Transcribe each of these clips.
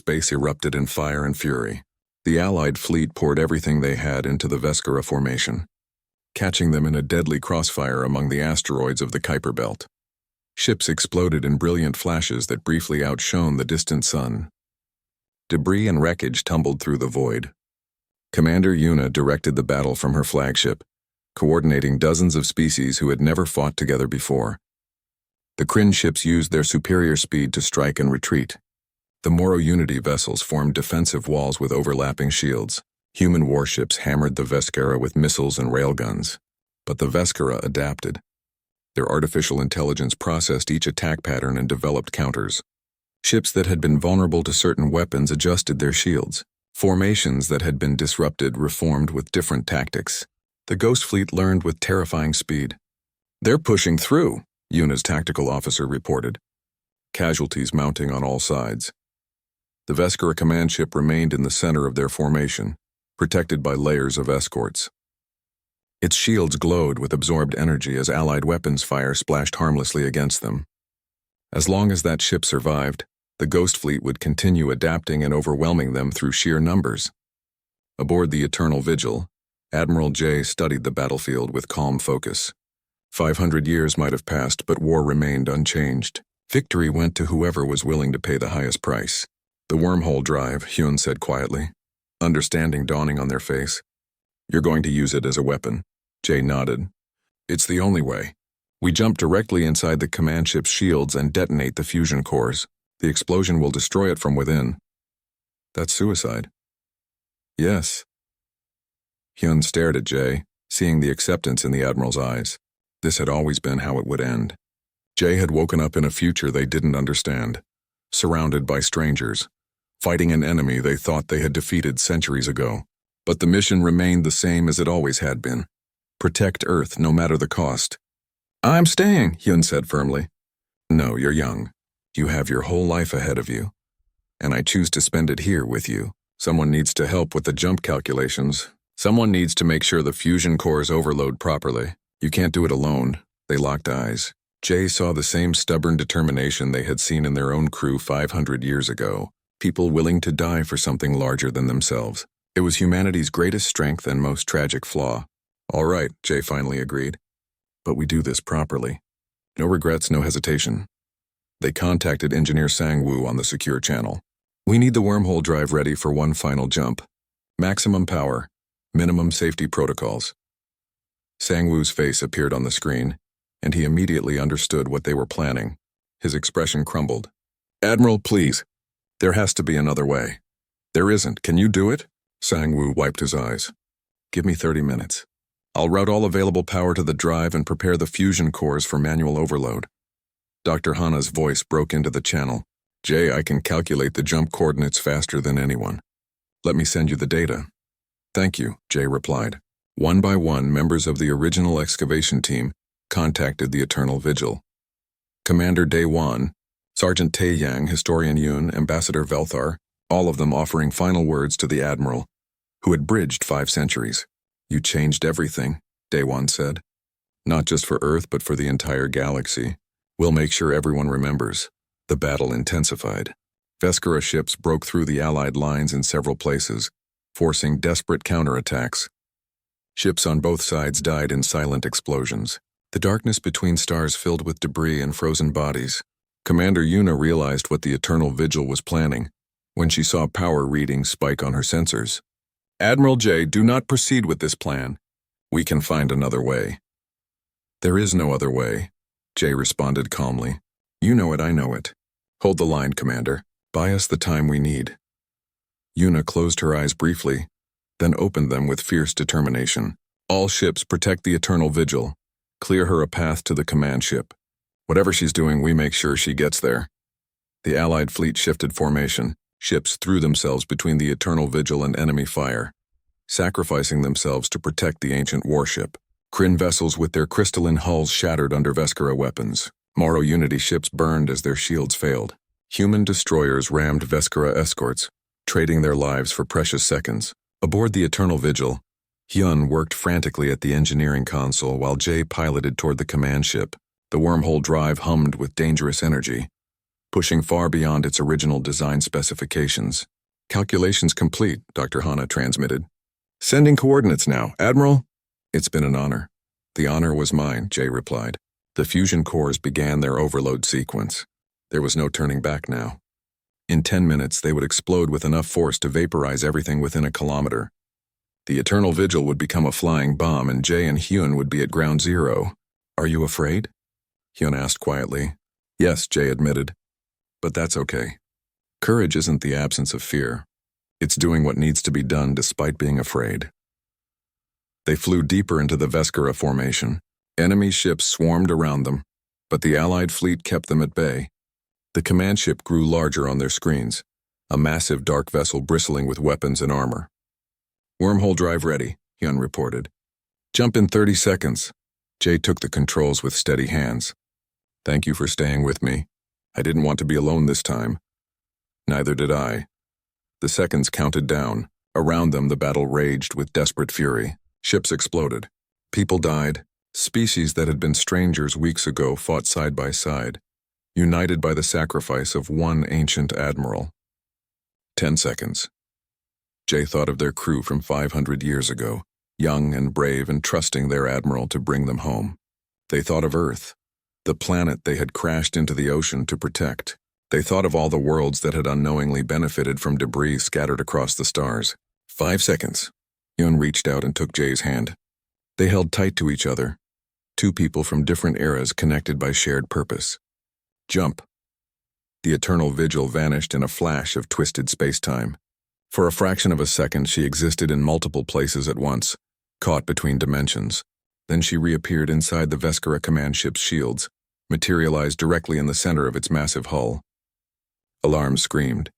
space erupted in fire and fury. The Allied fleet poured everything they had into the Veskara formation, catching them in a deadly crossfire among the asteroids of the Kuiper Belt. Ships exploded in brilliant flashes that briefly outshone the distant sun. Debris and wreckage tumbled through the void. Commander Yuna directed the battle from her flagship, coordinating dozens of species who had never fought together before. The Kryn ships used their superior speed to strike and retreat. The Moro Unity vessels formed defensive walls with overlapping shields. Human warships hammered the Veskara with missiles and railguns. But the Veskara adapted. Their artificial intelligence processed each attack pattern and developed counters. Ships that had been vulnerable to certain weapons adjusted their shields. Formations that had been disrupted reformed with different tactics. The Ghost Fleet learned with terrifying speed. "They're pushing through," Yuna's tactical officer reported. Casualties mounting on all sides. The Veskara command ship remained in the center of their formation, protected by layers of escorts. Its shields glowed with absorbed energy as Allied weapons fire splashed harmlessly against them. As long as that ship survived, the Ghost Fleet would continue adapting and overwhelming them through sheer numbers. Aboard the Eternal Vigil, Admiral J studied the battlefield with calm focus. 500 years might have passed, but war remained unchanged. Victory went to whoever was willing to pay the highest price. "The wormhole drive," Hyun said quietly, understanding dawning on their face. "You're going to use it as a weapon." Jay nodded. "It's the only way. We jump directly inside the command ship's shields and detonate the fusion cores. The explosion will destroy it from within." "That's suicide." "Yes." Hyun stared at Jay, seeing the acceptance in the Admiral's eyes. This had always been how it would end. Jay had woken up in a future they didn't understand, surrounded by strangers, fighting an enemy they thought they had defeated centuries ago. But the mission remained the same as it always had been. Protect Earth no matter the cost. "I'm staying," Hyun said firmly. "No, you're young. You have your whole life ahead of you. And I choose to spend it here with you. Someone needs to help with the jump calculations. Someone needs to make sure the fusion cores overload properly. You can't do it alone." They locked eyes. Jay saw the same stubborn determination they had seen in their own crew 500 years ago. People willing to die for something larger than themselves. It was humanity's greatest strength and most tragic flaw. "All right," Jay finally agreed. "But we do this properly. No regrets, no hesitation." They contacted Engineer Sang-woo on the secure channel. "We need the wormhole drive ready for one final jump. Maximum power, minimum safety protocols." Sang-woo's face appeared on the screen, and he immediately understood what they were planning. His expression crumbled. "Admiral, please. There has to be another way." "There isn't. Can you do it?" Sang-woo wiped his eyes. "Give me 30 minutes. I'll route all available power to the drive and prepare the fusion cores for manual overload." Dr. Hana's voice broke into the channel. "Jay, I can calculate the jump coordinates faster than anyone. Let me send you the data." "Thank you," Jay replied. One by one, members of the original excavation team contacted the Eternal Vigil. Commander Daewon, Sergeant Tae-yang, Historian Yoon, Ambassador Velthar, all of them offering final words to the Admiral, who had bridged 5 centuries. "You changed everything," Daewon said. "Not just for Earth, but for the entire galaxy. We'll make sure everyone remembers." The battle intensified. Veskara ships broke through the Allied lines in several places, forcing desperate counterattacks. Ships on both sides died in silent explosions. The darkness between stars filled with debris and frozen bodies. Commander Yuna realized what the Eternal Vigil was planning when she saw power readings spike on her sensors. "Admiral J, do not proceed with this plan. We can find another way." "There is no other way," Jay responded calmly. "You know it, I know it. Hold the line, Commander. Buy us the time we need." Yuna closed her eyes briefly, then opened them with fierce determination. "All ships protect the Eternal Vigil. Clear her a path to the command ship. Whatever she's doing, we make sure she gets there." The Allied fleet shifted formation. Ships threw themselves between the Eternal Vigil and enemy fire, sacrificing themselves to protect the ancient warship. Kryn vessels with their crystalline hulls shattered under Veskara weapons. Moro Unity ships burned as their shields failed. Human destroyers rammed Veskara escorts, trading their lives for precious seconds. Aboard the Eternal Vigil, Hyun worked frantically at the engineering console while Jay piloted toward the command ship. The wormhole drive hummed with dangerous energy. pushing far beyond its original design specifications. Calculations complete, Dr. Hana transmitted. Sending coordinates now, Admiral. It's been an honor. The honor was mine, Jay replied. The fusion cores began their overload sequence. There was no turning back now. In 10 minutes, they would explode with enough force to vaporize everything within a kilometer. The Eternal Vigil would become a flying bomb, and Jay and Hyun would be at ground zero. Are you afraid? Hyun asked quietly. Yes, Jay admitted. But that's okay. Courage isn't the absence of fear. It's doing what needs to be done despite being afraid. They flew deeper into the Veskara formation. Enemy ships swarmed around them, but the Allied fleet kept them at bay. The command ship grew larger on their screens, a massive dark vessel bristling with weapons and armor. Wormhole drive ready, Hyun reported. Jump in 30 seconds. Jay took the controls with steady hands. Thank you for staying with me. I didn't want to be alone this time. Neither did I. The seconds counted down. Around them, the battle raged with desperate fury. Ships exploded. People died. Species that had been strangers weeks ago fought side by side, united by the sacrifice of one ancient admiral. 10 seconds. Jay thought of their crew from 500 years ago, young and brave and trusting their admiral to bring them home. They thought of Earth, the planet they had crashed into the ocean to protect. They thought of all the worlds that had unknowingly benefited from debris scattered across the stars. 5 seconds. Hyun reached out and took Jay's hand. They held tight to each other, two people from different eras connected by shared purpose. Jump. The Eternal Vigil vanished in a flash of twisted space-time. For a fraction of a second, she existed in multiple places at once, caught between dimensions. Then she reappeared inside the Veskara command ship's shields, materialized directly in the center of its massive hull. Alarm screamed.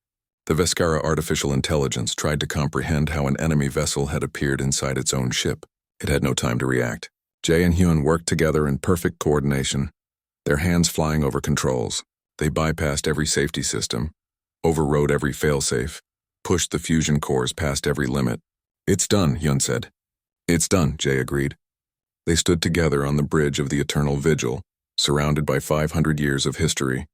The Veskara artificial intelligence tried to comprehend how an enemy vessel had appeared inside its own ship. It had no time to react. Jay and Hyun worked together in perfect coordination, their hands flying over controls. They bypassed every safety system, overrode every failsafe, pushed the fusion cores past every limit. It's done, Hyun said. It's done, Jay agreed. They stood together on the bridge of the Eternal Vigil, surrounded by 500 years of history.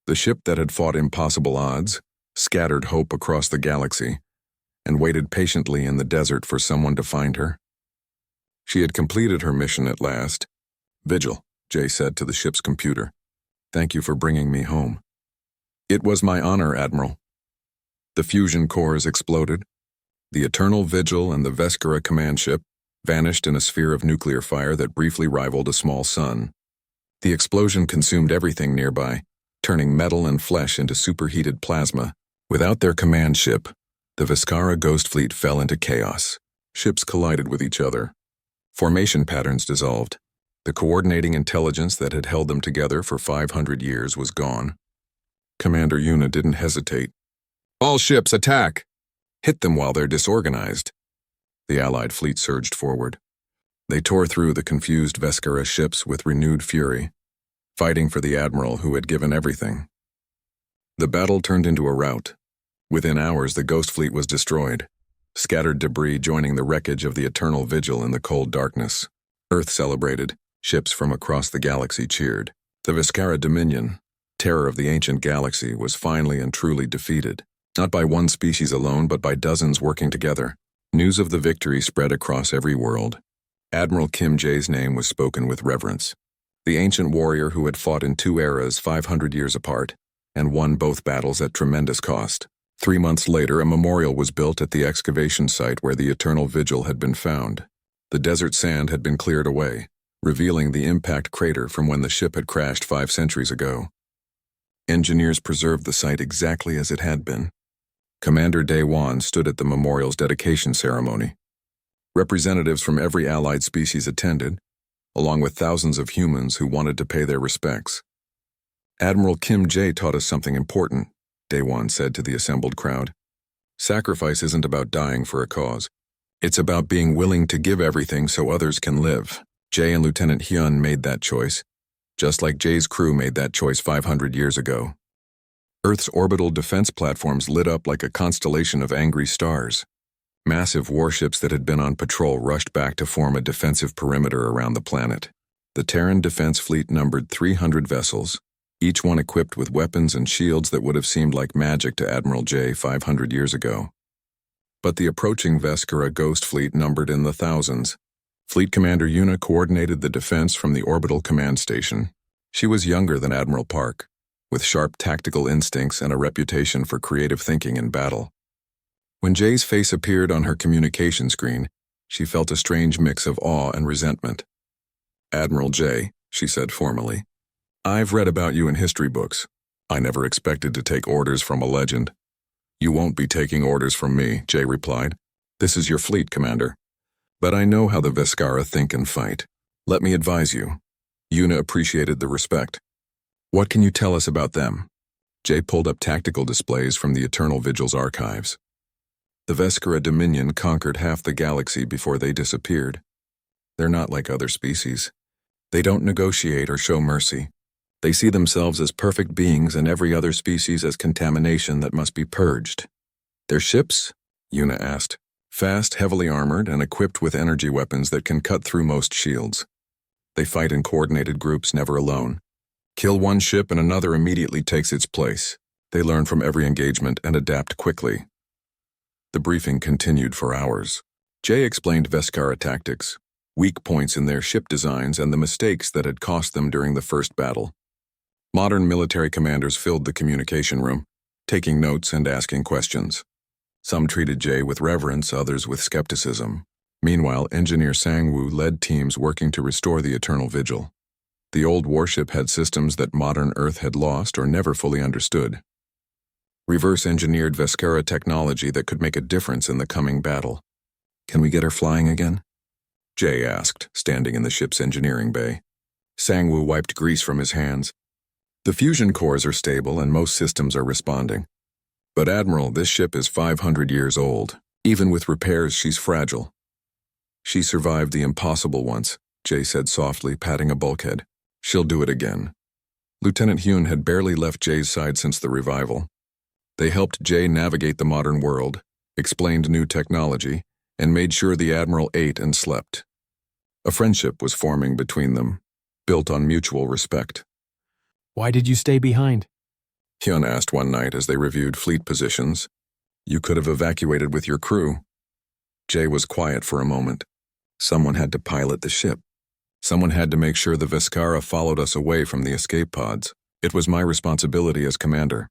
The ship that had fought impossible odds, scattered hope across the galaxy, and waited patiently in the desert for someone to find her. She had completed her mission at last. Vigil, Jay said to the ship's computer. Thank you for bringing me home. It was my honor, Admiral. The fusion cores exploded. The Eternal Vigil and the Veskara command ship vanished in a sphere of nuclear fire that briefly rivaled a small sun. The explosion consumed everything nearby, turning metal and flesh into superheated plasma. Without their command ship, the Veskara Ghost Fleet fell into chaos. Ships collided with each other. Formation patterns dissolved. The coordinating intelligence that had held them together for 500 years was gone. Commander Yuna didn't hesitate. All ships, attack! Hit them while they're disorganized. The Allied fleet surged forward. They tore through the confused Veskara ships with renewed fury, fighting for the Admiral who had given everything. The battle turned into a rout. Within hours, the Ghost Fleet was destroyed, scattered debris joining the wreckage of the Eternal Vigil in the cold darkness. Earth celebrated. Ships from across the galaxy cheered. The Veskara Dominion, terror of the ancient galaxy, was finally and truly defeated. Not by one species alone, but by dozens working together. News of the victory spread across every world. Admiral Kim Jae's name was spoken with reverence. The ancient warrior who had fought in two eras 500 years apart and won both battles at tremendous cost. 3 months later, a memorial was built at the excavation site where the Eternal Vigil had been found. The desert sand had been cleared away, revealing the impact crater from when the ship had crashed 5 centuries ago. Engineers preserved the site exactly as it had been. Commander Daewon stood at the memorial's dedication ceremony. Representatives from every allied species attended, along with thousands of humans who wanted to pay their respects. Admiral Kim Jae taught us something important, Daewon said to the assembled crowd. Sacrifice isn't about dying for a cause. It's about being willing to give everything so others can live. Jae and Lieutenant Hyun made that choice, just like Jae's crew made that choice 500 years ago. Earth's orbital defense platforms lit up like a constellation of angry stars. Massive warships that had been on patrol rushed back to form a defensive perimeter around the planet. The Terran Defense Fleet numbered 300 vessels, each one equipped with weapons and shields that would have seemed like magic to Admiral J 500 years ago. But the approaching Veskera ghost fleet numbered in the thousands. Fleet Commander Yuna coordinated the defense from the orbital command station. She was younger than Admiral Park, with sharp tactical instincts and a reputation for creative thinking in battle. When Jay's face appeared on her communication screen, she felt a strange mix of awe and resentment. "Admiral J," she said formally, "I've read about you in history books. I never expected to take orders from a legend." "You won't be taking orders from me," Jay replied. "This is your fleet, Commander. But I know how the Veskara think and fight. Let me advise you." Yuna appreciated the respect. "What can you tell us about them?" Jay pulled up tactical displays from the Eternal Vigil's archives. The Veskara Dominion conquered half the galaxy before they disappeared. They're not like other species. They don't negotiate or show mercy. They see themselves as perfect beings and every other species as contamination that must be purged. "Their ships?" Yuna asked. "Fast, heavily armored, and equipped with energy weapons that can cut through most shields. They fight in coordinated groups, never alone. Kill one ship and another immediately takes its place. They learn from every engagement and adapt quickly." The briefing continued for hours. Jay explained Veskara tactics, weak points in their ship designs, and the mistakes that had cost them during the first battle. Modern military commanders filled the communication room, taking notes and asking questions. Some treated Jay with reverence, others with skepticism. Meanwhile, Engineer Sangwoo led teams working to restore the Eternal Vigil. The old warship had systems that modern Earth had lost or never fully understood. Reverse-engineered Veskara technology that could make a difference in the coming battle. "Can we get her flying again?" Jay asked, standing in the ship's engineering bay. Sangwoo wiped grease from his hands. "The fusion cores are stable and most systems are responding. But Admiral, this ship is 500 years old. Even with repairs, she's fragile." "She survived the impossible once," Jay said softly, patting a bulkhead. "She'll do it again." Lieutenant Hyun had barely left Jay's side since the revival. They helped Jay navigate the modern world, explained new technology, and made sure the Admiral ate and slept. A friendship was forming between them, built on mutual respect. "Why did you stay behind?" Hyun asked one night as they reviewed fleet positions. "You could have evacuated with your crew." Jay was quiet for a moment. "Someone had to pilot the ship. Someone had to make sure the Veskara followed us away from the escape pods. It was my responsibility as commander."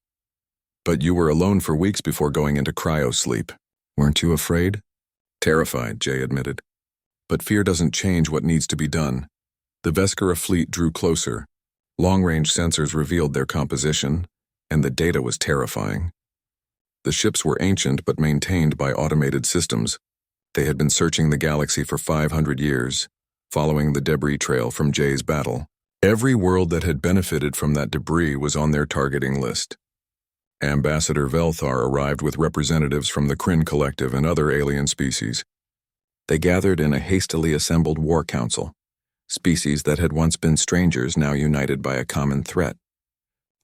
"But you were alone for weeks before going into cryo-sleep. Weren't you afraid?" "Terrified," Jay admitted. "But fear doesn't change what needs to be done." The Veskara fleet drew closer. Long-range sensors revealed their composition, and the data was terrifying. The ships were ancient but maintained by automated systems. They had been searching the galaxy for 500 years, following the debris trail from Jay's battle. Every world that had benefited from that debris was on their targeting list. Ambassador Velthar arrived with representatives from the Kryn Collective and other alien species. They gathered in a hastily assembled war council, species that had once been strangers now united by a common threat.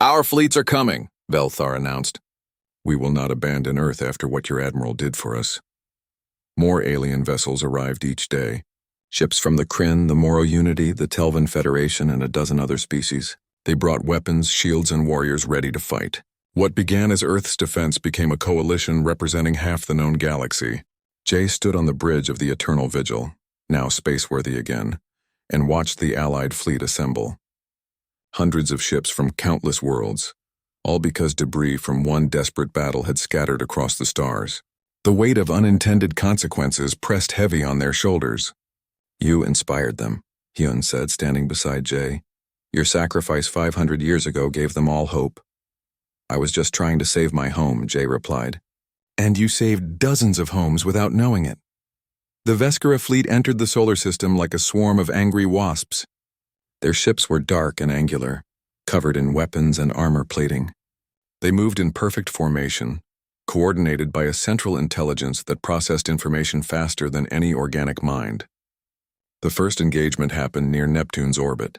"Our fleets are coming," Velthar announced. "We will not abandon Earth after what your Admiral did for us." More alien vessels arrived each day. Ships from the Kryn, the Moro Unity, the Telvan Federation, and a dozen other species. They brought weapons, shields, and warriors ready to fight. What began as Earth's defense became a coalition representing half the known galaxy. Jay stood on the bridge of the Eternal Vigil, now spaceworthy again, and watched the Allied fleet assemble. Hundreds of ships from countless worlds, all because debris from one desperate battle had scattered across the stars. The weight of unintended consequences pressed heavy on their shoulders. "You inspired them," Hyun said, standing beside Jay. "Your sacrifice 500 years ago gave them all hope." "I was just trying to save my home," Jay replied. "And you saved dozens of homes without knowing it." The Veskara fleet entered the solar system like a swarm of angry wasps. Their ships were dark and angular, covered in weapons and armor plating. They moved in perfect formation, coordinated by a central intelligence that processed information faster than any organic mind. The first engagement happened near Neptune's orbit.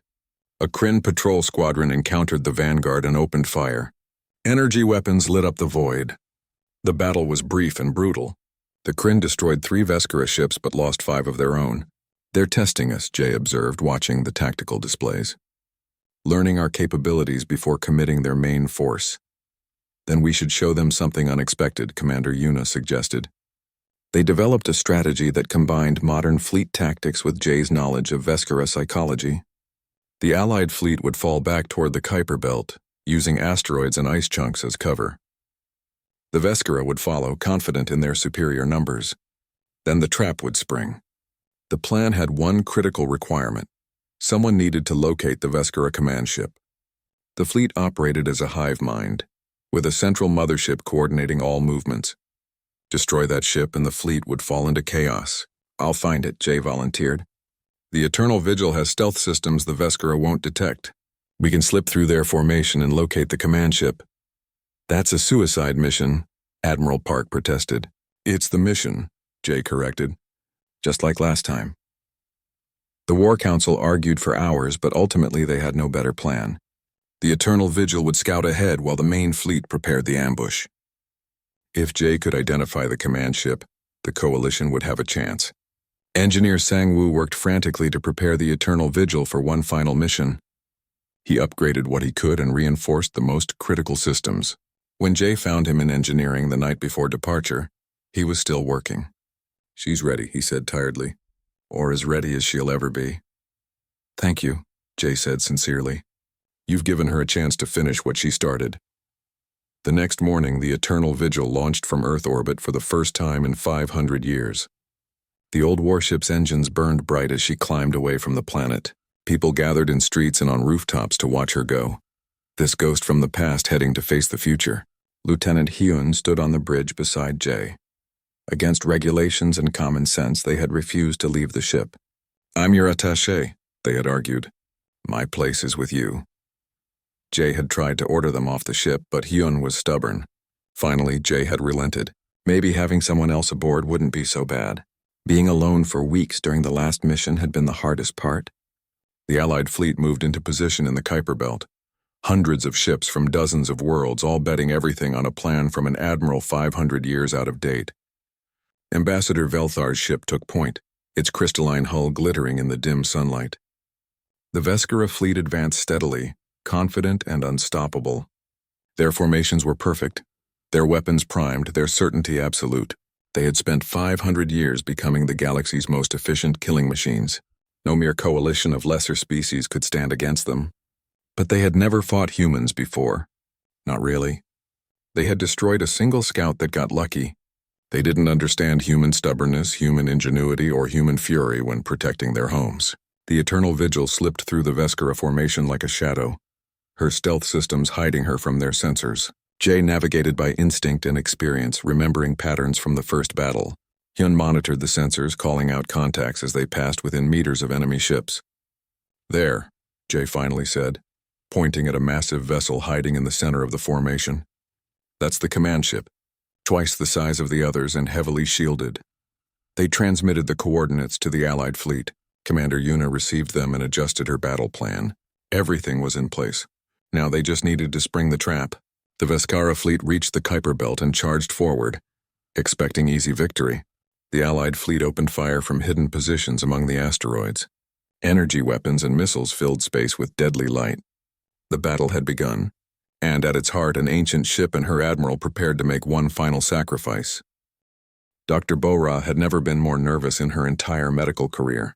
A Kryn patrol squadron encountered the vanguard and opened fire. Energy weapons lit up the void. The battle was brief and brutal. The Kryn destroyed 3 Veskara ships but lost 5 of their own. "They're testing us," Jay observed, watching the tactical displays. learning our capabilities before committing their main force. Then we should show them something unexpected, Commander Yuna suggested. They developed a strategy that combined modern fleet tactics with Jay's knowledge of Veskara psychology. The Allied fleet would fall back toward the Kuiper Belt, using asteroids and ice chunks as cover. The Veskara would follow, confident in their superior numbers. Then the trap would spring. The plan had one critical requirement. Someone needed to locate the Veskara command ship. The fleet operated as a hive mind, with a central mothership coordinating all movements. Destroy that ship and the fleet would fall into chaos. I'll find it, Jay volunteered. The Eternal Vigil has stealth systems the Veskara won't detect. We can slip through their formation and locate the command ship. That's a suicide mission, Admiral Park protested. It's the mission, Jay corrected. Just like last time. The War Council argued for hours, but ultimately they had no better plan. The Eternal Vigil would scout ahead while the main fleet prepared the ambush. If Jay could identify the command ship, the Coalition would have a chance. Engineer Sang-woo worked frantically to prepare the Eternal Vigil for one final mission. He upgraded what he could and reinforced the most critical systems. When Jay found him in engineering the night before departure, he was still working. She's ready, he said tiredly, or as ready as she'll ever be. Thank you, Jay said sincerely. You've given her a chance to finish what she started. The next morning, the Eternal Vigil launched from Earth orbit for the first time in 500 years. The old warship's engines burned bright as she climbed away from the planet. People gathered in streets and on rooftops to watch her go. This ghost from the past heading to face the future. Lieutenant Hyun stood on the bridge beside Jay. Against regulations and common sense, they had refused to leave the ship. I'm your attaché, they had argued. My place is with you. Jay had tried to order them off the ship, but Hyun was stubborn. Finally, Jay had relented. Maybe having someone else aboard wouldn't be so bad. Being alone for weeks during the last mission had been the hardest part. The Allied fleet moved into position in the Kuiper Belt. Hundreds of ships from dozens of worlds, all betting everything on a plan from an admiral 500 years out of date. Ambassador Velthar's ship took point, its crystalline hull glittering in the dim sunlight. The Veskara fleet advanced steadily, confident and unstoppable. Their formations were perfect, their weapons primed, their certainty absolute. They had spent 500 years becoming the galaxy's most efficient killing machines. No mere coalition of lesser species could stand against them. But they had never fought humans before. Not really. They had destroyed a single scout that got lucky. They didn't understand human stubbornness, human ingenuity, or human fury when protecting their homes. The Eternal Vigil slipped through the Veskara formation like a shadow, her stealth systems hiding her from their sensors. Jay navigated by instinct and experience, remembering patterns from the first battle. Hyun monitored the sensors, calling out contacts as they passed within meters of enemy ships. There, Jay finally said, pointing at a massive vessel hiding in the center of the formation. That's the command ship, twice the size of the others and heavily shielded. They transmitted the coordinates to the Allied fleet. Commander Yuna received them and adjusted her battle plan. Everything was in place. Now they just needed to spring the trap. The Veskara fleet reached the Kuiper Belt and charged forward, expecting easy victory. The Allied fleet opened fire from hidden positions among the asteroids. Energy weapons and missiles filled space with deadly light. The battle had begun, and at its heart an ancient ship and her admiral prepared to make one final sacrifice. Dr. Bora had never been more nervous in her entire medical career.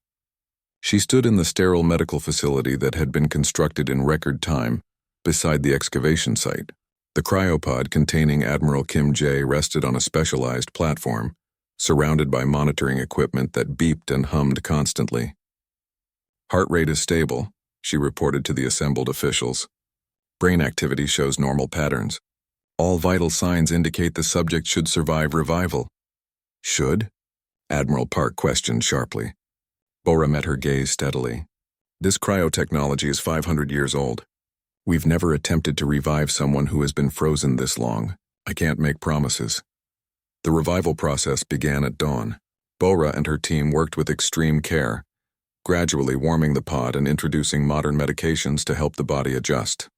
She stood in the sterile medical facility that had been constructed in record time beside the excavation site. The cryopod containing Admiral Kim Jae rested on a specialized platform, surrounded by monitoring equipment that beeped and hummed constantly. Heart rate is stable, she reported to the assembled officials. Brain activity shows normal patterns. All vital signs indicate the subject should survive revival. Should? Admiral Park questioned sharply. Bora met her gaze steadily. This cryotechnology is 500 years old. We've never attempted to revive someone who has been frozen this long. I can't make promises. The revival process began at dawn. Bora and her team worked with extreme care, gradually warming the pod and introducing modern medications to help the body adjust.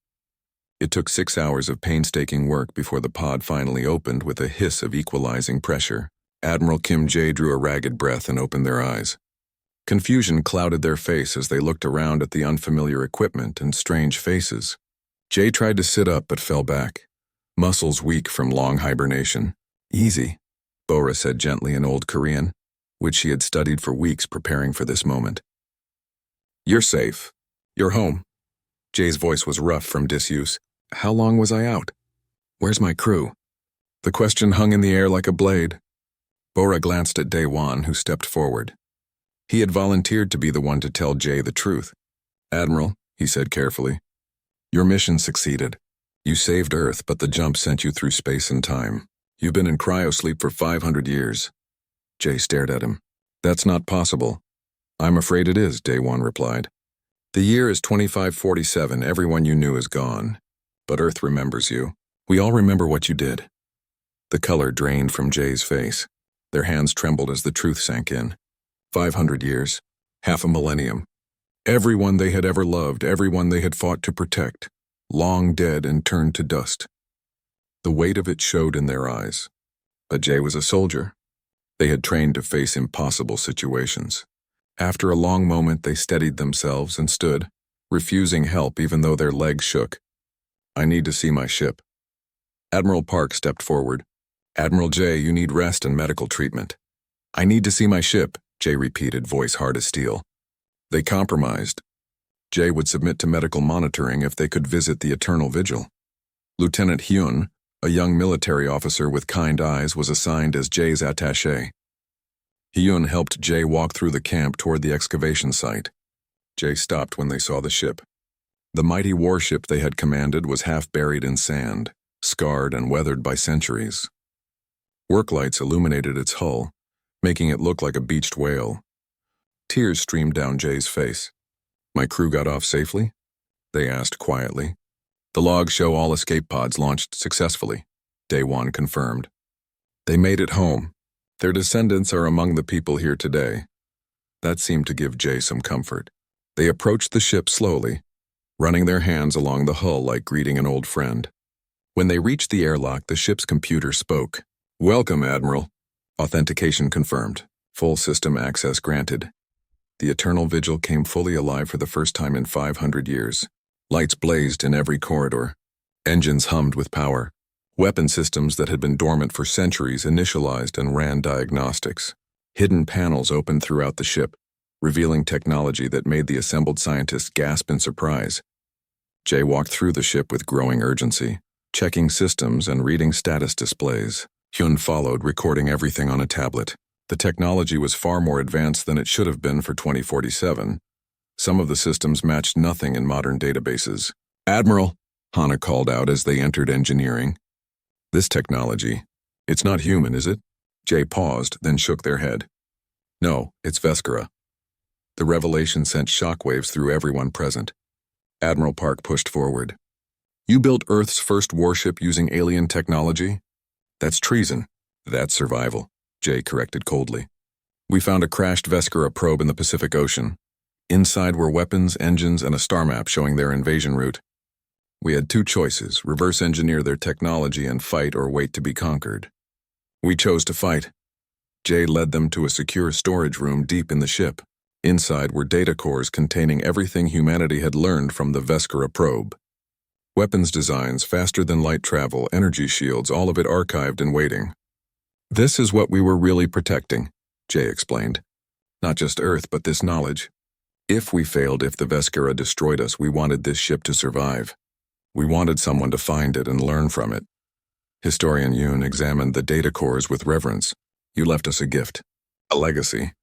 It took 6 hours of painstaking work before the pod finally opened with a hiss of equalizing pressure. Admiral Kim Jae drew a ragged breath and opened their eyes. Confusion clouded their face as they looked around at the unfamiliar equipment and strange faces. Jay tried to sit up but fell back, muscles weak from long hibernation. "Easy," Bora said gently in Old Korean, which she had studied for weeks preparing for this moment. "You're safe. You're home." Jay's voice was rough from disuse. "How long was I out? Where's my crew?" The question hung in the air like a blade. Bora glanced at Daewon, who stepped forward. He had volunteered to be the one to tell Jay the truth. "Admiral," he said carefully, "your mission succeeded. You saved Earth, but the jump sent you through space and time. You've been in cryosleep for 500 years. Jay stared at him. "That's not possible." "I'm afraid it is," Daewon replied. "The year is 2547. Everyone you knew is gone. But Earth remembers you. We all remember what you did." The color drained from Jay's face. Their hands trembled as the truth sank in. 500 years. Half a millennium. Everyone they had ever loved, everyone they had fought to protect, long dead and turned to dust. The weight of it showed in their eyes. But Jay was a soldier. They had trained to face impossible situations. After a long moment, they steadied themselves and stood, refusing help even though their legs shook. "I need to see my ship." Admiral Park stepped forward. "Admiral Jay, you need rest and medical treatment." "I need to see my ship," Jay repeated, voice hard as steel. They compromised. Jay would submit to medical monitoring if they could visit the Eternal Vigil. Lieutenant Hyun, a young military officer with kind eyes, was assigned as Jay's attaché. Hyun helped Jay walk through the camp toward the excavation site. Jay stopped when they saw the ship. The mighty warship they had commanded was half buried in sand, scarred and weathered by centuries. Work lights illuminated its hull, making it look like a beached whale. Tears streamed down Jay's face. "My crew got off safely?" they asked quietly. "The logs show all escape pods launched successfully," Daewon confirmed. "They made it home. Their descendants are among the people here today." That seemed to give Jay some comfort. They approached the ship slowly, running their hands along the hull like greeting an old friend. When they reached the airlock, the ship's computer spoke. "Welcome, Admiral." Authentication confirmed. Full system access granted. The Eternal Vigil came fully alive for the first time in 500 years. Lights blazed in every corridor. Engines hummed with power. Weapon systems that had been dormant for centuries initialized and ran diagnostics. Hidden panels opened throughout the ship, revealing technology that made the assembled scientists gasp in surprise. Jay walked through the ship with growing urgency, checking systems and reading status displays. Hyun followed, recording everything on a tablet. The technology was far more advanced than it should have been for 2047. Some of the systems matched nothing in modern databases. "Admiral," Hana called out as they entered engineering. "This technology, it's not human, is it?" Jay paused, then shook their head. "No, it's Veskera." The revelation sent shockwaves through everyone present. Admiral Park pushed forward. "You built Earth's first warship using alien technology? That's treason." "That's survival," Jay corrected coldly. "We found a crashed Veskera probe in the Pacific Ocean. Inside were weapons, engines, and a star map showing their invasion route. We had two choices: reverse engineer their technology and fight, or wait to be conquered. We chose to fight." Jay led them to a secure storage room deep in the ship. Inside were data cores containing everything humanity had learned from the Veskera probe. Weapons designs, faster than light travel, energy shields, all of it archived and waiting. "This is what we were really protecting," Jay explained. "Not just Earth, but this knowledge. If we failed, if the Veskera destroyed us, we wanted this ship to survive. We wanted someone to find it and learn from it." Historian Yoon examined the data cores with reverence. "You left us a gift. A legacy."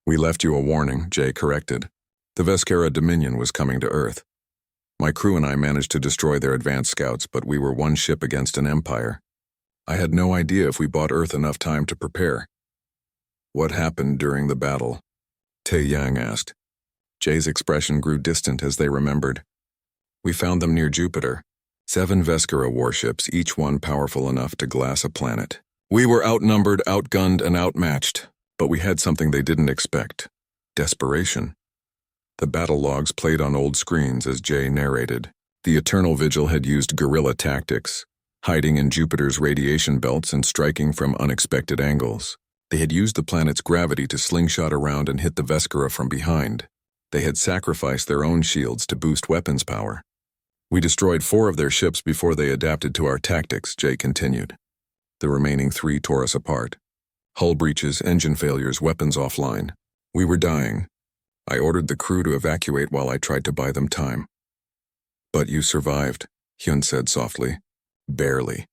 "We left you a warning," Jay corrected. "The Veskera Dominion was coming to Earth. My crew and I managed to destroy their advanced scouts, but we were one ship against an empire. I had no idea if we bought Earth enough time to prepare." "What happened during the battle?" Tae Yang asked. Jay's expression grew distant as they remembered. "We found them near Jupiter. 7 Veskera warships, each one powerful enough to glass a planet. We were outnumbered, outgunned, and outmatched, but we had something they didn't expect: desperation." The battle logs played on old screens as Jay narrated. The Eternal Vigil had used guerrilla tactics, hiding in Jupiter's radiation belts and striking from unexpected angles. They had used the planet's gravity to slingshot around and hit the Veskera from behind. They had sacrificed their own shields to boost weapons power. We destroyed 4 of their ships before they adapted to our tactics, Jay continued. The remaining 3 tore us apart. Hull breaches, engine failures, weapons offline. We were dying. I ordered the crew to evacuate while I tried to buy them time. But you survived, Hyun said softly. Barely.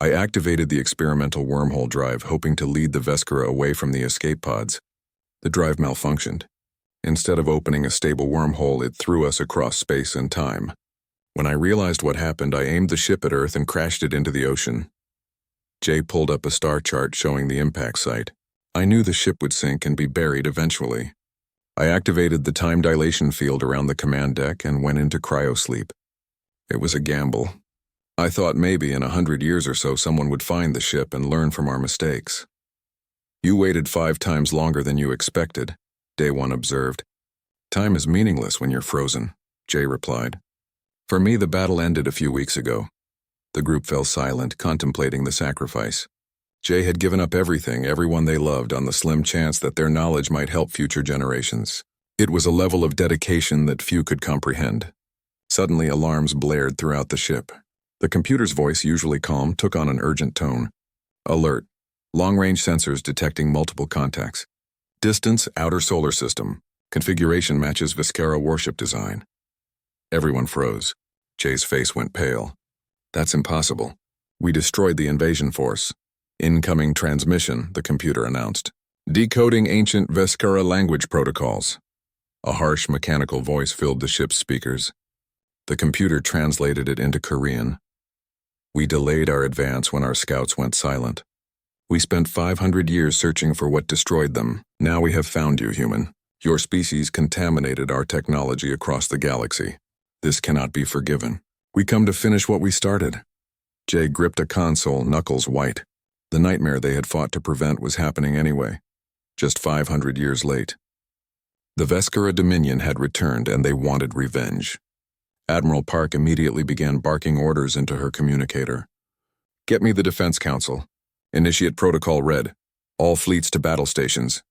I activated the experimental wormhole drive, hoping to lead the Veskera away from the escape pods. The drive malfunctioned. Instead of opening a stable wormhole, it threw us across space and time. When I realized what happened, I aimed the ship at Earth and crashed it into the ocean. Jay pulled up a star chart showing the impact site. I knew the ship would sink and be buried eventually. I activated the time dilation field around the command deck and went into cryosleep. It was a gamble. I thought maybe in 100 years or so someone would find the ship and learn from our mistakes. You waited 5 times longer than you expected, Day One observed. Time is meaningless when you're frozen, Jay replied. For me, the battle ended a few weeks ago. The group fell silent, contemplating the sacrifice. Jay had given up everything, everyone they loved, on the slim chance that their knowledge might help future generations. It was a level of dedication that few could comprehend. Suddenly, alarms blared throughout the ship. The computer's voice, usually calm, took on an urgent tone. Alert. Long-range sensors detecting multiple contacts. Distance, outer solar system. Configuration matches Veskera warship design. Everyone froze. Jay's face went pale. That's impossible. We destroyed the invasion force. Incoming transmission, the computer announced. Decoding ancient Veskera language protocols. A harsh mechanical voice filled the ship's speakers. The computer translated it into Korean. We delayed our advance when our scouts went silent. We spent 500 years searching for what destroyed them. Now we have found you, human. Your species contaminated our technology across the galaxy. This cannot be forgiven. We come to finish what we started. Jay gripped a console, knuckles white. The nightmare they had fought to prevent was happening anyway, just 500 years late. The Veskera Dominion had returned and they wanted revenge. Admiral Park immediately began barking orders into her communicator. Get me the Defense Council. Initiate Protocol Red. All fleets to battle stations.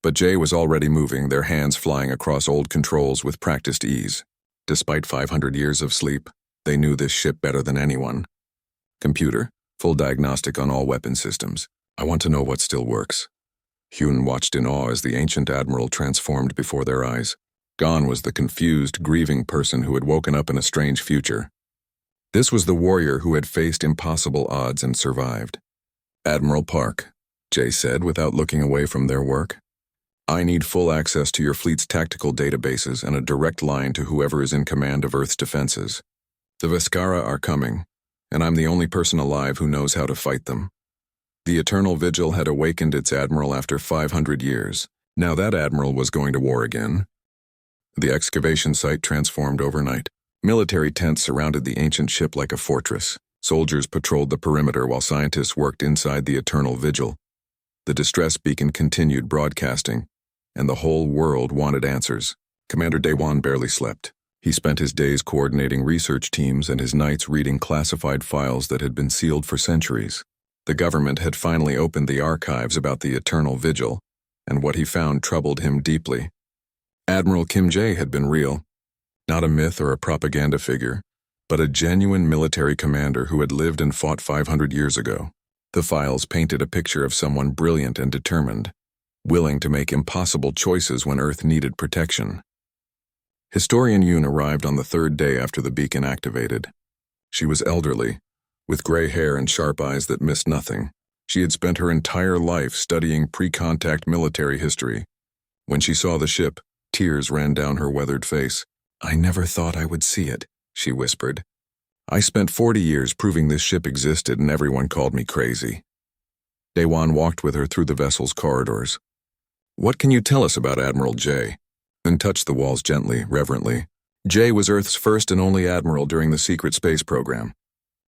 But Jay was already moving, their hands flying across old controls with practiced ease. Despite 500 years of sleep, they knew this ship better than anyone. Computer, full diagnostic on all weapon systems. I want to know what still works. Hyun watched in awe as the ancient Admiral transformed before their eyes. Gone was the confused, grieving person who had woken up in a strange future. This was the warrior who had faced impossible odds and survived. Admiral Park, Jay said without looking away from their work. I need full access to your fleet's tactical databases and a direct line to whoever is in command of Earth's defenses. The Veskera are coming, and I'm the only person alive who knows how to fight them. The Eternal Vigil had awakened its admiral after 500 years. Now that admiral was going to war again. The excavation site transformed overnight. Military tents surrounded the ancient ship like a fortress. Soldiers patrolled the perimeter while scientists worked inside the Eternal Vigil. The distress beacon continued broadcasting, and the whole world wanted answers. Commander Daewon barely slept. He spent his days coordinating research teams and his nights reading classified files that had been sealed for centuries. The government had finally opened the archives about the Eternal Vigil, and what he found troubled him deeply. Admiral Kim Jae had been real. Not a myth or a propaganda figure, but a genuine military commander who had lived and fought 500 years ago. The files painted a picture of someone brilliant and determined, willing to make impossible choices when Earth needed protection. Historian Yoon arrived on the 3rd day after the beacon activated. She was elderly, with gray hair and sharp eyes that missed nothing. She had spent her entire life studying pre-contact military history. When she saw the ship, tears ran down her weathered face. I never thought I would see it, she whispered. I spent 40 years proving this ship existed and everyone called me crazy. Daewon walked with her through the vessel's corridors. What can you tell us about Admiral Jay? And touched the walls gently, reverently. Jay was Earth's first and only admiral during the secret space program.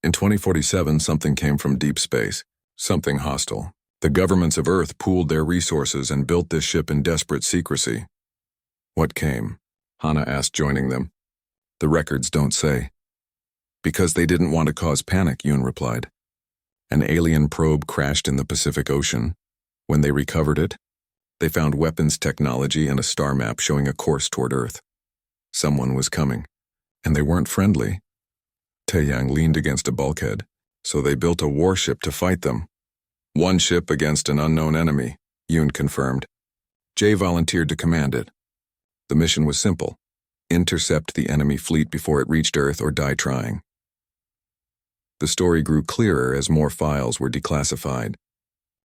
In 2047, something came from deep space, something hostile. The governments of Earth pooled their resources and built this ship in desperate secrecy. What came? Hana asked, joining them. The records don't say. Because they didn't want to cause panic, Yoon replied. An alien probe crashed in the Pacific Ocean. When they recovered it, they found weapons technology and a star map showing a course toward Earth. Someone was coming, and they weren't friendly. Taeyang leaned against a bulkhead, so they built a warship to fight them. One ship against an unknown enemy, Yoon confirmed. Jay volunteered to command it. The mission was simple: intercept the enemy fleet before it reached Earth or die trying. The story grew clearer as more files were declassified.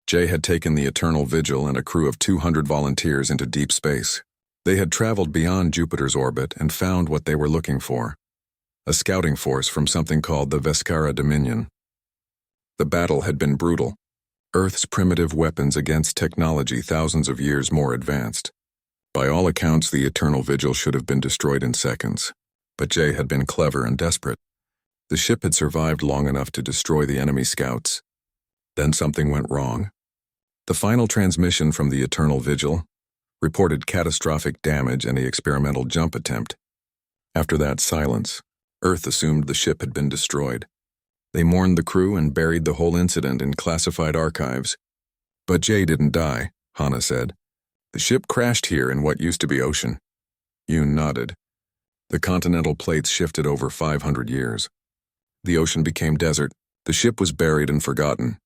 Jay had taken the Eternal Vigil and a crew of 200 volunteers into deep space. They had traveled beyond Jupiter's orbit and found what they were looking for: a scouting force from something called the Veskara Dominion. The battle had been brutal. Earth's primitive weapons against technology thousands of years more advanced. By all accounts, the Eternal Vigil should have been destroyed in seconds. But Jay had been clever and desperate. The ship had survived long enough to destroy the enemy scouts. Then something went wrong. The final transmission from the Eternal Vigil reported catastrophic damage and the experimental jump attempt. After that silence, Earth assumed the ship had been destroyed. They mourned the crew and buried the whole incident in classified archives. But Jay didn't die, Hana said. The ship crashed here in what used to be ocean. Yoon nodded. The continental plates shifted over 500 years. The ocean became desert. The ship was buried and forgotten.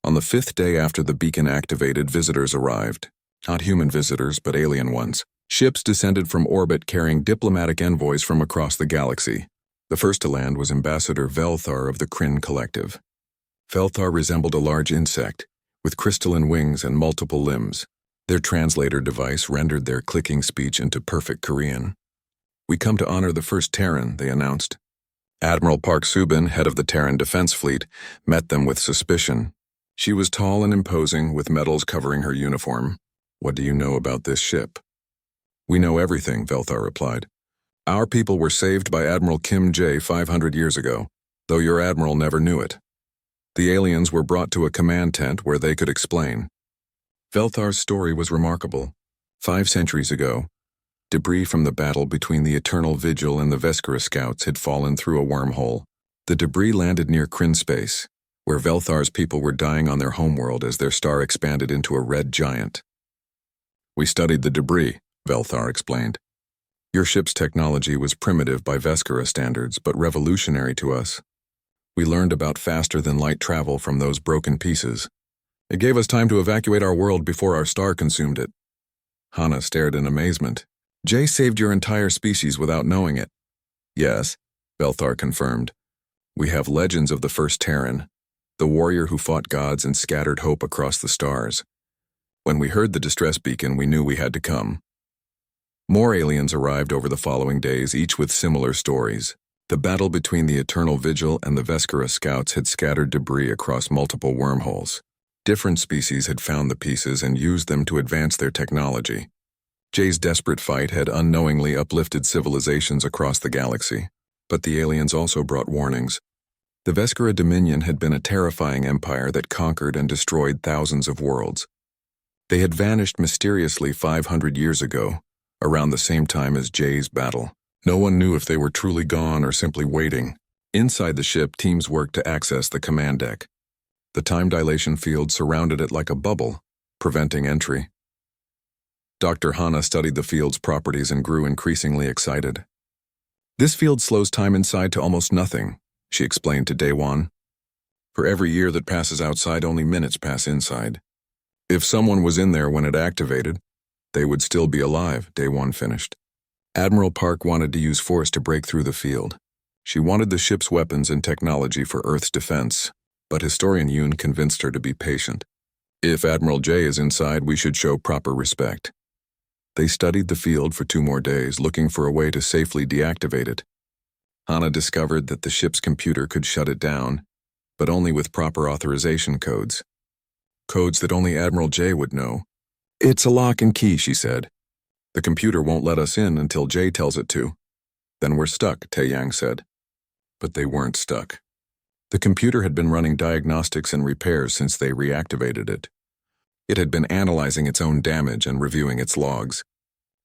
On the 5th day after the beacon activated, visitors arrived. Not human visitors, but alien ones. Ships descended from orbit carrying diplomatic envoys from across the galaxy. The first to land was Ambassador Velthar of the Kryn Collective. Velthar resembled a large insect, with crystalline wings and multiple limbs. Their translator device rendered their clicking speech into perfect Korean. "We come to honor the first Terran," they announced. Admiral Park Subin, head of the Terran Defense Fleet, met them with suspicion. She was tall and imposing, with medals covering her uniform. "What do you know about this ship?" "We know everything," Velthar replied. "Our people were saved by Admiral Kim Jae 500 years ago, though your admiral never knew it. The aliens were brought to a command tent where they could explain." Velthar's story was remarkable. 5 centuries ago, debris from the battle between the Eternal Vigil and the Veskara scouts had fallen through a wormhole. The debris landed near Kryn space, where Velthar's people were dying on their homeworld as their star expanded into a red giant. "We studied the debris," Velthar explained. "Your ship's technology was primitive by Veskara standards, but revolutionary to us. We learned about faster-than-light travel from those broken pieces. It gave us time to evacuate our world before our star consumed it." Hana stared in amazement. "Jay saved your entire species without knowing it." "Yes," Velthar confirmed. "We have legends of the first Terran, the warrior who fought gods and scattered hope across the stars. When we heard the distress beacon, we knew we had to come." More aliens arrived over the following days, each with similar stories. The battle between the Eternal Vigil and the Veskara scouts had scattered debris across multiple wormholes. Different species had found the pieces and used them to advance their technology. Jay's desperate fight had unknowingly uplifted civilizations across the galaxy, but the aliens also brought warnings. The Veskara Dominion had been a terrifying empire that conquered and destroyed thousands of worlds. They had vanished mysteriously 500 years ago, around the same time as Jay's battle. No one knew if they were truly gone or simply waiting. Inside the ship, teams worked to access the command deck. The time dilation field surrounded it like a bubble, preventing entry. Dr. Hana studied the field's properties and grew increasingly excited. "This field slows time inside to almost nothing," she explained to Daewon. "For every year that passes outside, only minutes pass inside. If someone was in there when it activated, they would still be alive," Daewon finished. Admiral Park wanted to use force to break through the field. She wanted the ship's weapons and technology for Earth's defense, but historian Yoon convinced her to be patient. "If Admiral Jay is inside, we should show proper respect." They studied the field for 2 more days, looking for a way to safely deactivate it. Hana discovered that the ship's computer could shut it down, but only with proper authorization codes. Codes that only Admiral Jay would know. "It's a lock and key," she said. "The computer won't let us in until Jay tells it to." "Then we're stuck," Taeyang said. But they weren't stuck. The computer had been running diagnostics and repairs since they reactivated it. It had been analyzing its own damage and reviewing its logs.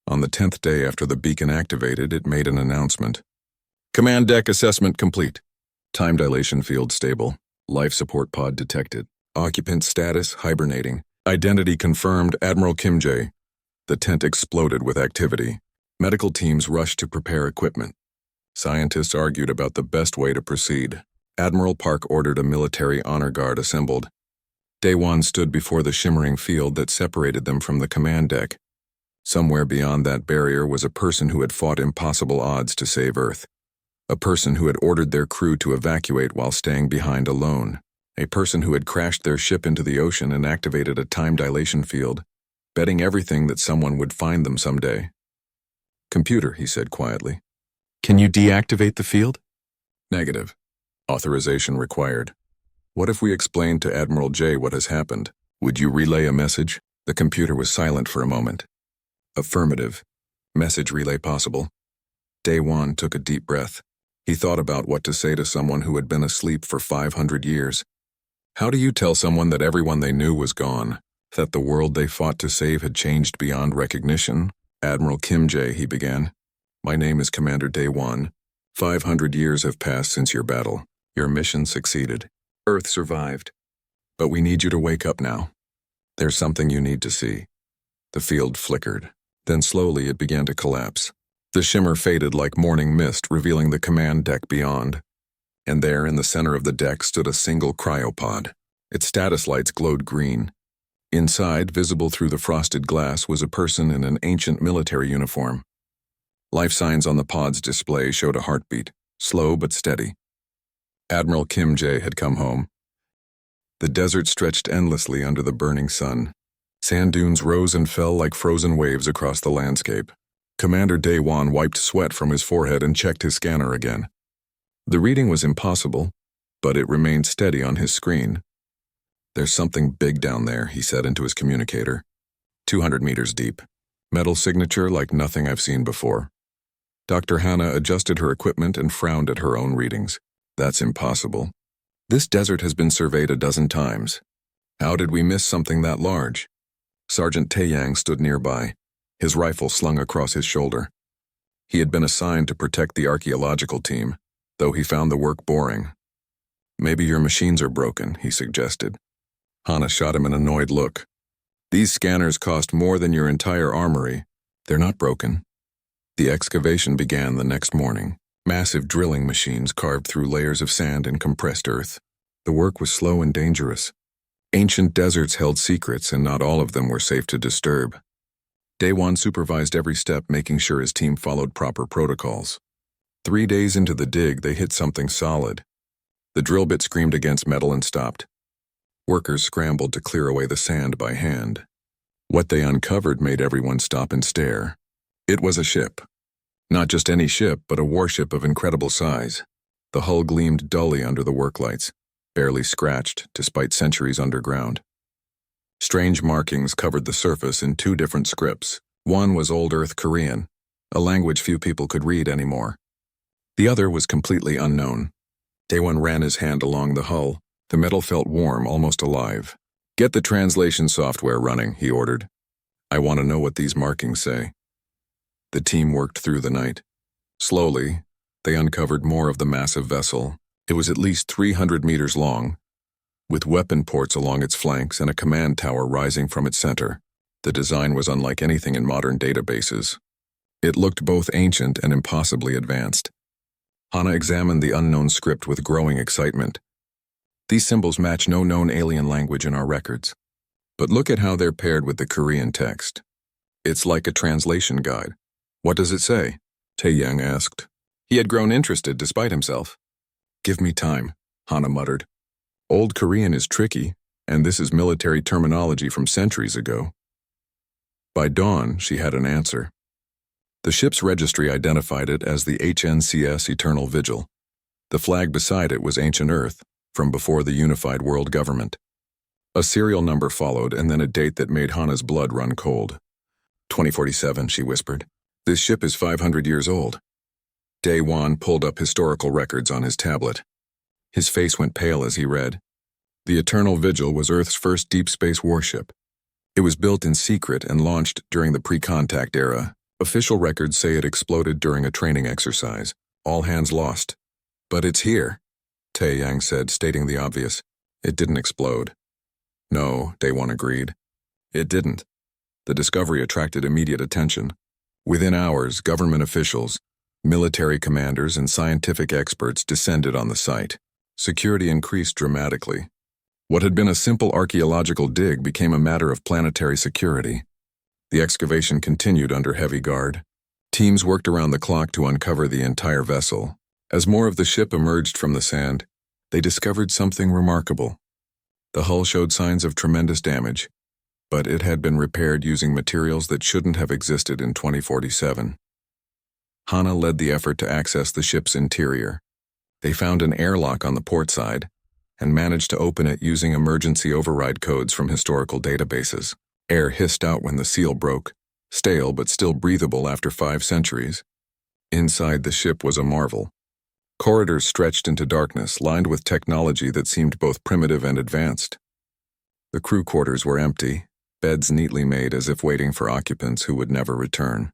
On the 10th day after the beacon activated, it made an announcement. "Command deck assessment complete. Time dilation field stable. Life support pod detected. Occupant status hibernating. Identity confirmed, Admiral Kim Jae. The tent exploded with activity. Medical teams rushed to prepare equipment. Scientists argued about the best way to proceed. Admiral Park ordered a military honor guard assembled. Daewon stood before the shimmering field that separated them from the command deck. Somewhere beyond that barrier was a person who had fought impossible odds to save Earth. A person who had ordered their crew to evacuate while staying behind alone. A person who had crashed their ship into the ocean and activated a time dilation field, betting everything that someone would find them someday. "Computer," he said quietly. Can you deactivate the field? "Negative. Authorization required." "What if we explain to Admiral J what has happened? Would you relay a message?" The computer was silent for a moment. "Affirmative. Message relay possible." Daewon took a deep breath. He thought about what to say to someone who had been asleep for 500 years. How do you tell someone that everyone they knew was gone? That the world they fought to save had changed beyond recognition? "Admiral Kim Jae," he began. "My name is Commander Daewon. 500 years have passed since your battle. Your mission succeeded. Earth survived. But we need you to wake up now. There's something you need to see." The field flickered. Then slowly it began to collapse. The shimmer faded like morning mist, revealing the command deck beyond. And there, in the center of the deck, stood a single cryopod. Its status lights glowed green. Inside, visible through the frosted glass, was a person in an ancient military uniform. Life signs on the pod's display showed a heartbeat, slow but steady. Admiral Kim Jae had come home. The desert stretched endlessly under the burning sun. Sand dunes rose and fell like frozen waves across the landscape. Commander Daewon wiped sweat from his forehead and checked his scanner again. The reading was impossible, but it remained steady on his screen. "There's something big down there," he said into his communicator. 200 meters deep. Metal signature like nothing I've seen before. Dr. Hannah adjusted her equipment and frowned at her own readings. "That's impossible. This desert has been surveyed a dozen times. How did we miss something that large?" Sergeant Taeyang stood nearby, his rifle slung across his shoulder. He had been assigned to protect the archaeological team, though he found the work boring. "Maybe your machines are broken," he suggested. Hannah shot him an annoyed look. "These scanners cost more than your entire armory. They're not broken." The excavation began the next morning. Massive drilling machines carved through layers of sand and compressed earth. The work was slow and dangerous. Ancient deserts held secrets, and not all of them were safe to disturb. Daewon supervised every step, making sure his team followed proper protocols. 3 days into the dig, they hit something solid. The drill bit screamed against metal and stopped. Workers scrambled to clear away the sand by hand. What they uncovered made everyone stop and stare. It was a ship. Not just any ship, but a warship of incredible size. The hull gleamed dully under the work lights, barely scratched despite centuries underground. Strange markings covered the surface in 2 different scripts. One was Old Earth Korean, a language few people could read anymore. The other was completely unknown. Daewon ran his hand along the hull. The metal felt warm, almost alive. "Get the translation software running," he ordered. "I want to know what these markings say." The team worked through the night. Slowly, they uncovered more of the massive vessel. It was at least 300 meters long, with weapon ports along its flanks and a command tower rising from its center. The design was unlike anything in modern databases. It looked both ancient and impossibly advanced. Hannah examined the unknown script with growing excitement. "These symbols match no known alien language in our records. But look at how they're paired with the Korean text. It's like a translation guide." "What does it say?" Taeyang asked. He had grown interested despite himself. "Give me time," Hannah muttered. "Old Korean is tricky, and this is military terminology from centuries ago." By dawn, she had an answer. The ship's registry identified it as the HNCS Eternal Vigil. The flag beside it was Ancient Earth, from before the unified world government. A serial number followed, and then a date that made Hannah's blood run cold. 2047, she whispered. "This ship is 500 years old." Daewon pulled up historical records on his tablet. His face went pale as he read. The Eternal Vigil was Earth's first deep space warship. It was built in secret and launched during the pre-contact era. Official records say it exploded during a training exercise. All hands lost. "But it's here," Taeyang said, stating the obvious. "It didn't explode." "No," Daewon agreed. It didn't. The discovery attracted immediate attention. Within hours, government officials, military commanders, and scientific experts descended on the site. Security increased dramatically. What had been a simple archaeological dig became a matter of planetary security. The excavation continued under heavy guard. Teams worked around the clock to uncover the entire vessel. As more of the ship emerged from the sand, they discovered something remarkable. The hull showed signs of tremendous damage, but it had been repaired using materials that shouldn't have existed in 2047. Hana led the effort to access the ship's interior. They found an airlock on the port side and managed to open it using emergency override codes from historical databases. Air hissed out when the seal broke, stale but still breathable after 5 centuries. Inside the ship was a marvel. Corridors stretched into darkness, lined with technology that seemed both primitive and advanced. The crew quarters were empty, beds neatly made as if waiting for occupants who would never return.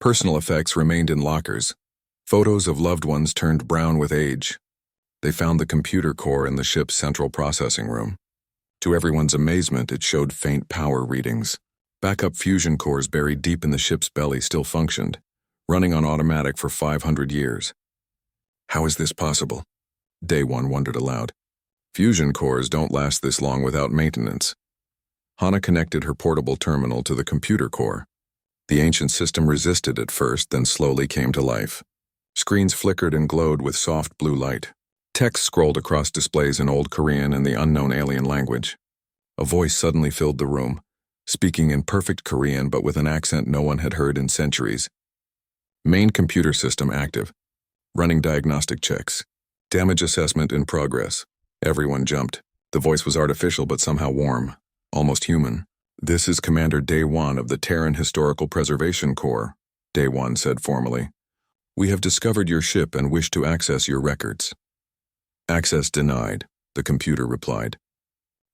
Personal effects remained in lockers. Photos of loved ones turned brown with age. They found the computer core in the ship's central processing room. To everyone's amazement, it showed faint power readings. Backup fusion cores buried deep in the ship's belly still functioned, running on automatic for 500 years. How is this possible? Day One wondered aloud. Fusion cores don't last this long without maintenance. Hana connected her portable terminal to the computer core. The ancient system resisted at first, then slowly came to life. Screens flickered and glowed with soft blue light. Text scrolled across displays in Old Korean and the unknown alien language. A voice suddenly filled the room, speaking in perfect Korean but with an accent no one had heard in centuries. Main computer system active. Running diagnostic checks. Damage assessment in progress. Everyone jumped. The voice was artificial but somehow warm, almost human. This is Commander Day One of the Terran Historical Preservation Corps, Day One said formally. We have discovered your ship and wish to access your records. Access denied, the computer replied.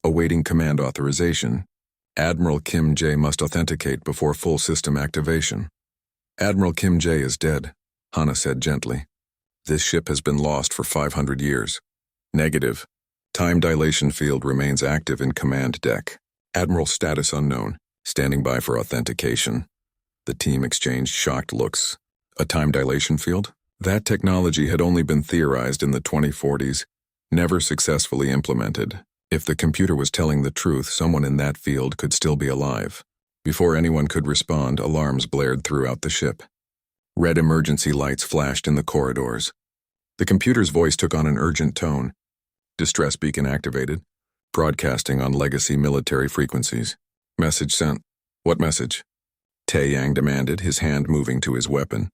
Awaiting command authorization. Admiral Kim J must authenticate before full system activation. Admiral Kim J is dead, Hana said gently. This ship has been lost for 500 years. Negative. Time dilation field remains active in command deck. Admiral status unknown, standing by for authentication. The team exchanged shocked looks. A time dilation field? That technology had only been theorized in the 2040s, never successfully implemented. If the computer was telling the truth, someone in that field could still be alive. Before anyone could respond, alarms blared throughout the ship. Red emergency lights flashed in the corridors. The computer's voice took on an urgent tone. Distress beacon activated, broadcasting on legacy military frequencies. Message sent. What message? Tae-Yang demanded, his hand moving to his weapon.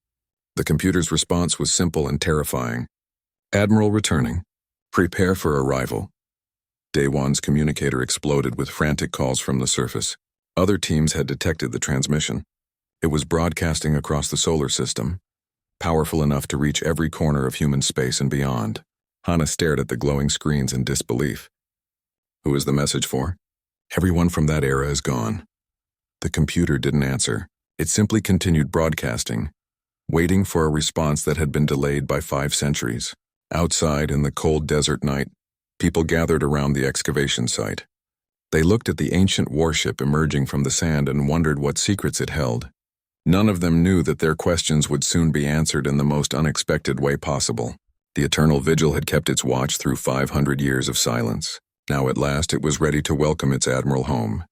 The computer's response was simple and terrifying. Admiral returning. Prepare for arrival. Day One's communicator exploded with frantic calls from the surface. Other teams had detected the transmission. It was broadcasting across the solar system, powerful enough to reach every corner of human space and beyond. Hana stared at the glowing screens in disbelief. Who is the message for? Everyone from that era is gone. The computer didn't answer. It simply continued broadcasting, waiting for a response that had been delayed by 5 centuries. Outside in the cold desert night, people gathered around the excavation site. They looked at the ancient warship emerging from the sand and wondered what secrets it held. None of them knew that their questions would soon be answered in the most unexpected way possible. The eternal vigil had kept its watch through 500 years of silence. Now at last it was ready to welcome its admiral home.